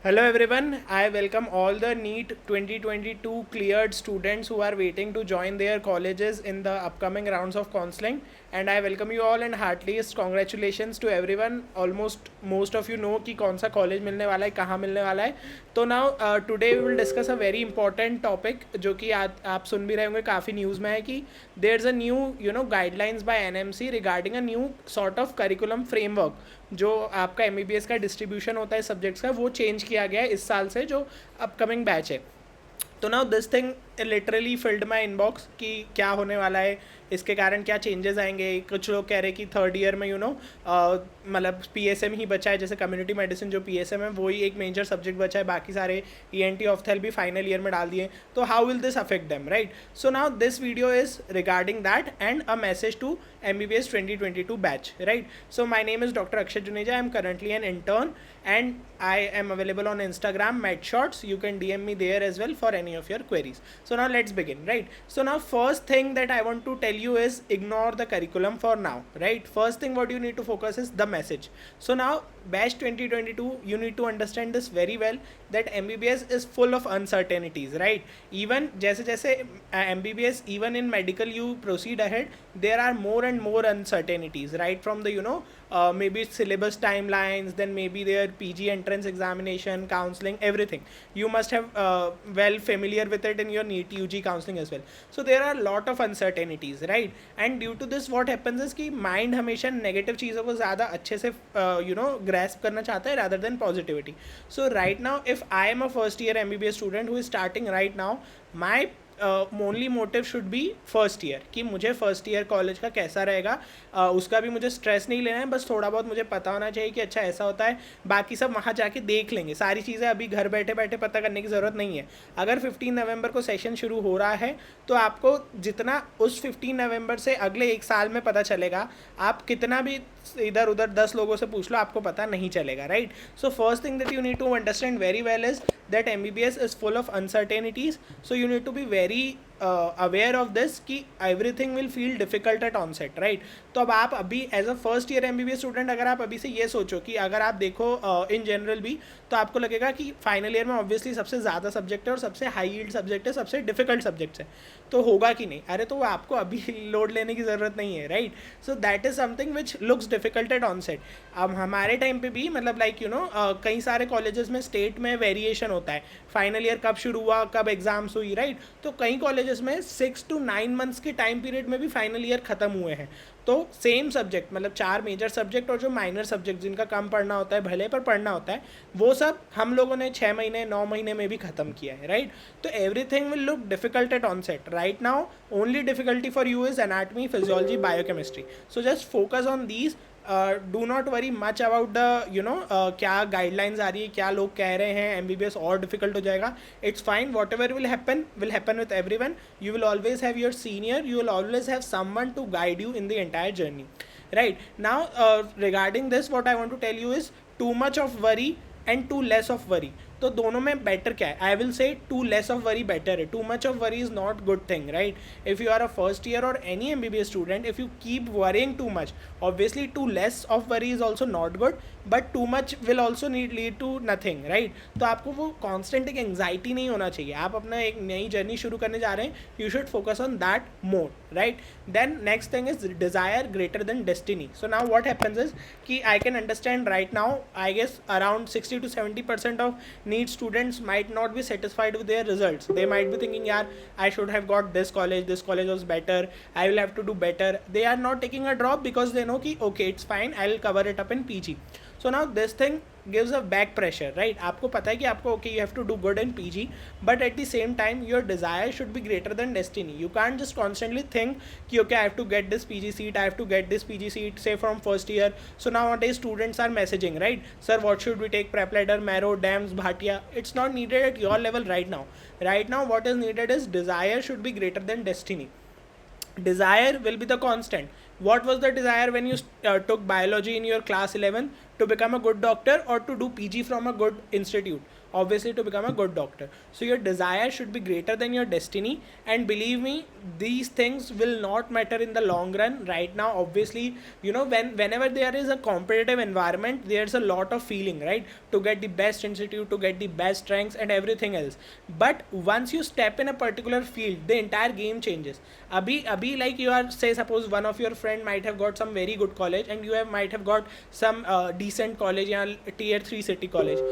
Hello everyone, I welcome all the NEET 2022 cleared students who are waiting to join their colleges in the upcoming rounds of counseling, and I welcome you all and heartiest congratulations to everyone. Almost most of you know कि कौन सा college मिलने वाला है, कहाँ मिलने वाला है. तो now today we will discuss a very important topic जो कि आप सुन भी रहे होंगे, काफ़ी न्यूज़ में है कि there is a new guidelines by NMC regarding a new sort of curriculum framework. जो आपका एमबीबीएस का डिस्ट्रीब्यूशन होता है सब्जेक्ट्स का, वो चेंज किया गया है इस साल से जो अपकमिंग बैच है. तो now this thing literally field my inbox कि क्या होने वाला है, इसके कारण क्या चेंजेस आएंगे. कुछ लोग कह रहे हैं कि थर्ड ईयर में मतलब पीएसएम ही बचा है, जैसे कम्युनिटी मेडिसिन जो पीएसएम है वही एक मेजर सब्जेक्ट बचा है, बाकी सारे ईएनटी ऑफ्थेल भी फाइनल ईयर में डाल दिए. तो how will this affect them, right? So now this video is regarding that and a message to MBBS 2022 batch, right? So my name is Dr. Akshay Juneja. I'm currently an intern and I am available on Instagram, MedShots. You can DM me there as well for any of your queries. So now let's begin, right? So now first thing that I want to tell you is ignore the curriculum for now, right? First thing what you need to focus is the message. So now batch 2022, you need to understand this very well that MBBS is full of uncertainties, right? Even जैसे जैसे MBBS, even in medical you proceed ahead, there are more and more uncertainties, right? From the maybe syllabus timelines, then maybe their PG entrance examination, counseling, everything. You must have well familiar with it in your NEET UG counseling as well. So there are a lot of uncertainties, right? And due to this what happens is कि mind हमेशा negative चीज़ों को ज़्यादा अच्छे से grasp करना चाहता है rather than positivity. So right now if I am a first year MBBS student who is starting right now, my only motive should be first year कि मुझे फर्स्ट ईयर कॉलेज का कैसा रहेगा, उसका भी मुझे स्ट्रेस नहीं लेना है. बस थोड़ा बहुत मुझे पता होना चाहिए कि अच्छा ऐसा होता है, बाकी सब वहाँ जाके देख लेंगे. सारी चीज़ें अभी घर बैठे बैठे पता करने की ज़रूरत नहीं है. अगर 15 नवंबर को सेशन शुरू हो रहा है तो आपको जितना उस 15 नवंबर से अगले एक साल में पता चलेगा, आप कितना भी इधर उधर 10 लोगों से पूछ लो, आपको पता नहीं चलेगा, right? So first thing that you need to understand very well is that MBBS is full of uncertainties, so you need to be very aware of this कि everything will feel difficult at onset, right? तो अब आप अभी as a first year MBBS student अगर आप अभी से ये सोचो कि अगर आप देखो इन जनरल भी, तो आपको लगेगा कि फाइनल ईयर में ऑब्वियसली सबसे ज़्यादा सब्जेक्ट है और सबसे हाई यील्ड सब्जेक्ट है, सबसे डिफिकल्ट सब्जेक्ट्स है, तो होगा कि नहीं? अरे तो वो आपको अभी लोड लेने की ज़रूरत नहीं है, right? So that is something which looks difficult at onset. अब हमारे टाइम पे भी मतलब कई सारे कॉलेजेस में स्टेट में वेरिएशन होता है. फाइनल ईयर कब शुरू हुआ, कब एग्जाम्स हुई, राइट? तो कई कॉलेजेस में 6 to 9 मंथ्स के टाइम पीरियड में भी फाइनल ईयर खत्म हुए हैं. तो सेम सब्जेक्ट मतलब 4 मेजर सब्जेक्ट और जो माइनर सब्जेक्ट जिनका कम पढ़ना होता है, भले पर पढ़ना होता है, वो सब हम लोगों ने 6 महीने 9 महीने में भी खत्म किया है, राइट? तो everything will look difficult at onset. Right now only difficulty for you is anatomy, physiology, biochemistry. So just focus on these. Do not worry much about the क्या गाइडलाइंस आ रही है, क्या लोग कह रहे हैं एमबीबीएस और डिफिकल्ट हो जाएगा. It's fine, whatever will happen with everyone. You will always have your senior, you will always have someone to guide you in the entire journey, right? Now regarding this what I want to tell you is too much of worry and too less of worry. तो दोनों में better क्या है? I will say too less of worry better है. Too much of worry is not good thing, right? If you are a first year or any MBBS student, if you keep worrying too much, obviously too less of worry is also not good, but too much will also lead to nothing, right? तो आपको वो constant एक anxiety नहीं होना चाहिए. आप अपना एक नई जर्नी शुरू करने जा रहे हैं, you should focus on that more, right? Then next thing is desire greater than destiny. So now what happens is कि I can understand right now, I guess around 60 to 70% of NEET students might not be satisfied with their results. They might be thinking, yeah, I should have got this college was better, I will have to do better. They are not taking a drop because they know ki okay, it's fine, I will cover it up in PG. So now this thing gives a back pressure, right? आपको पता है कि आपको okay, you have to do good in PG, but at the same time your desire should be greater than destiny. You can't just constantly think कि okay, I have to get this PG seat, I have to get this PG seat, say from first year. So nowadays students are messaging, right? Sir, what should we take? Prep ladder, Marrow, DAMS, Bhatia. It's not needed at your level right now. Right now what is needed is desire should be greater than destiny. Desire will be the constant. What was the desire when you took biology in your class 11? to become a good doctor or to do PG from a good institute? Obviously to become a good doctor. So your desire should be greater than your destiny, and believe me, these things will not matter in the long run. Right now, obviously, you know, whenever there is a competitive environment, there's a lot of feeling, right, to get the best institute, to get the best ranks and everything else. But once you step in a particular field, the entire game changes. Abhi, like you are, say suppose one of your friend might have got some very good college and you might have got some decent college या tier 3 city college.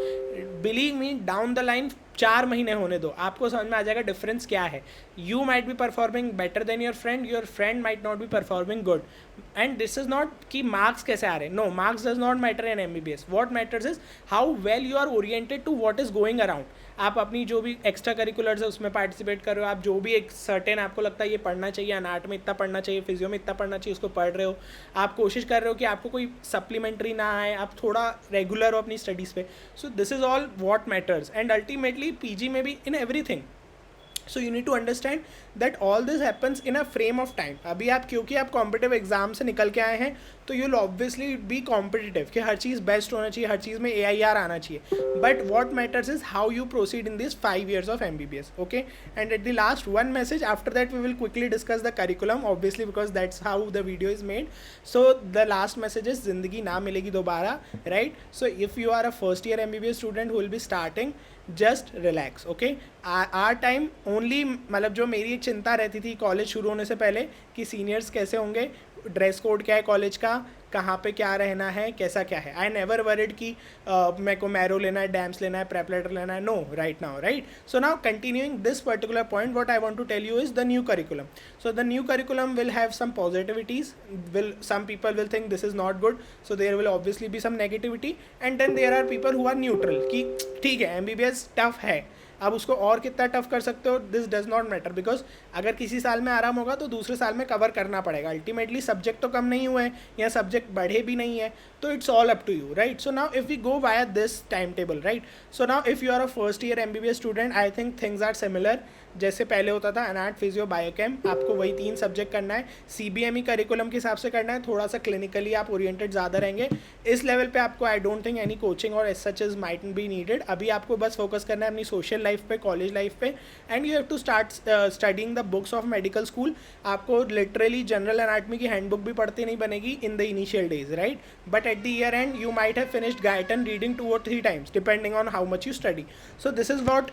Believe me, down the line 4 महीने होने दो, आपको समझ में आ जाएगा difference क्या है. You might be performing better than your friend might not be performing good. And this is not कि मार्क्स कैसे आ रहे हैं. No, marks does not matter in MBBS. What matters is how well you are oriented to what is going around. आप अपनी जो भी extra curriculars है उसमें पार्टिसिपेट कर रहे हो, आप जो भी एक सर्टेन आपको लगता है ये पढ़ना चाहिए, अनाट में इतना पढ़ना चाहिए, फिजियो में इतना पढ़ना चाहिए, उसको पढ़ रहे हो. आप कोशिश कर रहे हो कि आपको कोई सप्लीमेंट्री ना आए, आप थोड़ा रेगुलर हो अपनी स्टडीज़ पे. So this is all what matters. And ultimately PG में भी in everything. So you need to understand that all this happens in a frame of time. अभी आप क्योंकि आप कॉम्पिटिटिव एग्जाम से निकल के आए हैं तो you will obviously be competitive कि हर चीज़ बेस्ट होना चाहिए, हर चीज़ में AIR आना चाहिए. But what matters is how you proceed in this 5 years of MBBS. Okay, and at the last one message, after that we will quickly discuss the curriculum, obviously because that's how the video is made. So the last message is ज़िंदगी ना मिलेगी दोबारा, right? So if you are a first year MBBS student who will be starting, just relax. Okay, our time only, मतलब जो मेरी एक चिंता रहती थी कॉलेज शुरू होने से पहले कि सीनियर्स कैसे होंगे, ड्रेस कोड क्या है कॉलेज का, कहाँ पे क्या रहना है, कैसा क्या है. आई नेवर वरिड कि मेरे को मैरो लेना है, डैम्स लेना है, प्रेप लेटर लेना है. No, right now, right. So now continuing this particular point, what I want to tell you is the new curriculum. So the new curriculum will have some positivities. Some people will think this is not good, so there will obviously be some negativity, and then there are people who are neutral कि ठीक है MBBS tough है, अब उसको और कितना tough कर सकते हो, this does not matter. Because अगर किसी साल में आराम होगा तो दूसरे साल में कवर करना पड़ेगा. अल्टीमेटली सब्जेक्ट तो कम नहीं हुए हैं या सब्जेक्ट बढ़े भी नहीं है, तो it's all up to you, right. So now if we go via this time table, right. So now if you are a first year MBBS student, I think things are similar. जैसे पहले होता था अनाट, physio, biochem, आपको वही 3 subject करना है. CBME curriculum के हिसाब से करना है, थोड़ा सा क्लिनिकली आप ओरिएंटेड ज़्यादा रहेंगे. इस लेवल पे आपको I don't think any coaching or as such is might be needed. अभी आपको बस फोकस करना है अपनी सोशल लाइफ पे, कॉलेज लाइफ पे, and you have to start studying the books of medical school. आपको लिटरली जनरल एनाटमी की हैंडबुक भी पढ़ती नहीं बनेगी in the initial days, right. But at the year end you might have finished Guyton reading 2 or 3 times depending on how much you study. So this is what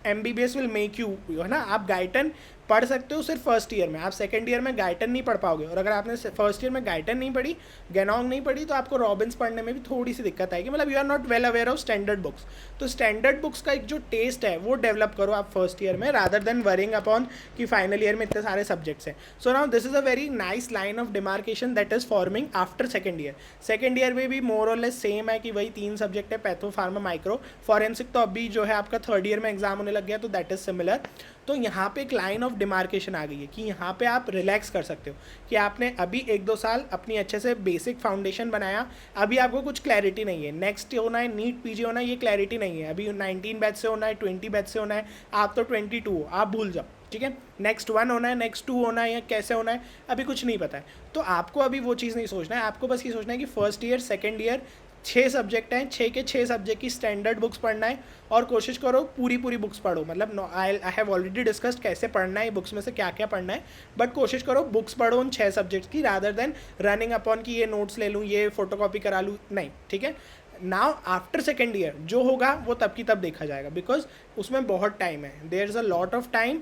MBBS will make you, है ना. आप Guyton पढ़ सकते हो सिर्फ first year में, आप second year में गाइटन नहीं पढ़ पाओगे. और अगर आपने फर्स्ट ईयर में गाइटन नहीं पढ़ी, गेनोंग नहीं पढ़ी, तो आपको रॉबिन्स पढ़ने में भी थोड़ी सी दिक्कत आएगी. मतलब you are not well aware of standard books. तो स्टैंडर्ड बुक्स का एक जो टेस्ट है वो डेवलप करो आप फर्स्ट ईयर में, रादर देन वरिंग अपॉन कि फाइनल ईयर में इतने सारे सब्जेक्ट्स हैं. So now this is a very nice line of demarcation that is forming after second year. Second year में भी मोर और लेस सेम है कि वही 3 सब्जेक्ट है, पैथो, फार्मा, माइक्रो. फॉरेंसिक तो अभी जो है आपका थर्ड ईयर में एग्जाम होने लग गया, तो दैट इज सिमिलर. तो यहाँ पे एक लाइन ऑफ डिमार्केशन आ गई है कि यहाँ पे आप रिलैक्स कर सकते हो कि आपने अभी 1-2 साल अपनी अच्छे से बेसिक फाउंडेशन बनाया. अभी आपको कुछ क्लैरिटी नहीं है, नेक्स्ट होना है, नीट PG होना है, ये क्लैरिटी नहीं है. अभी 19 बैच से होना है, 20 बैच से होना है, आप तो 22 हो, आप भूल जाओ, ठीक है. नेक्स्ट 1 होना है, नेक्स्ट 2 होना है, या कैसे होना है अभी कुछ नहीं पता है. तो आपको अभी वो चीज़ नहीं सोचना है. आपको बस ये सोचना है कि first year, second year 6 subject हैं, 6 के 6 सब्जेक्ट की स्टैंडर्ड बुक्स पढ़ना है. और कोशिश करो पूरी बुक्स पढ़ो. मतलब आई हैव ऑलरेडी डिस्कस्ड कैसे पढ़ना है, बुक्स में से क्या क्या पढ़ना है. बट कोशिश करो बुक्स पढ़ो उन 6 सब्जेक्ट्स की, रादर देन रनिंग अपॉन कि ये नोट्स ले लूँ, ये फोटोकॉपी करा लूँ. नहीं, ठीक है. नाउ आफ्टर सेकेंड ईयर जो होगा वो तब की तब देखा जाएगा, बिकॉज उसमें बहुत टाइम है. There is a lot of time.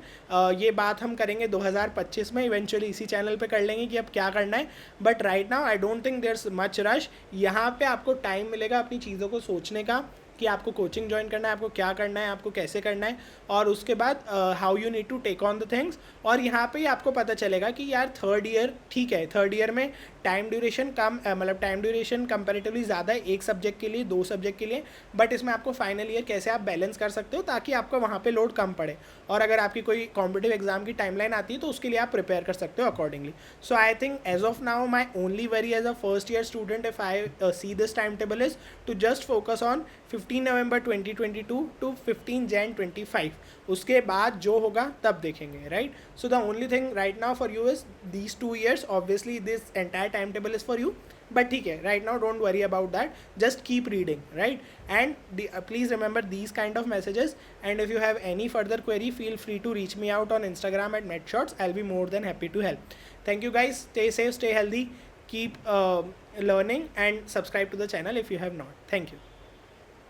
ये बात हम करेंगे 2025 में, इवेंचुअली इसी चैनल पे कर लेंगे कि अब क्या करना है. But right now I don't think there is much rush. यहाँ पे आपको टाइम मिलेगा अपनी चीज़ों को सोचने का कि आपको कोचिंग ज्वाइन करना है, आपको क्या करना है, आपको कैसे करना है, और उसके बाद how you need to take on the things. और यहाँ पे ही आपको पता चलेगा कि यार थर्ड ईयर ठीक है, थर्ड ईयर में टाइम ड्यूरेशन कम, मतलब टाइम ड्यूरेशन कंपैरेटिवली ज़्यादा है, 1 सब्जेक्ट के लिए, 2 सब्जेक्ट के लिए. बट इसमें आपको फाइनल ईयर कैसे आप बैलेंस कर सकते हो ताकि आपका वहाँ पे लोड कम पड़े. और अगर आपकी कोई कॉम्पिटिटिव एग्जाम की टाइमलाइन आती है तो उसके लिए आप प्रिपेयर कर सकते हो accordingly. So I think as of now my only worry as a first year student if I see this time table is to just focus on 15 November 2022 to 15 Jan 25. उसके बाद जो होगा तब देखेंगे, right. So the only thing right now for you is these 2 years. Obviously this entire time table is for you. but ठीक है, right now don't worry about that, just keep reading, right? And please remember these kind of messages, and if you have any further query, feel free to reach me out on Instagram at MedShots. I'll be more than happy to help. Thank you guys, stay safe, stay healthy, keep learning, and subscribe to the channel if you have not. Thank you.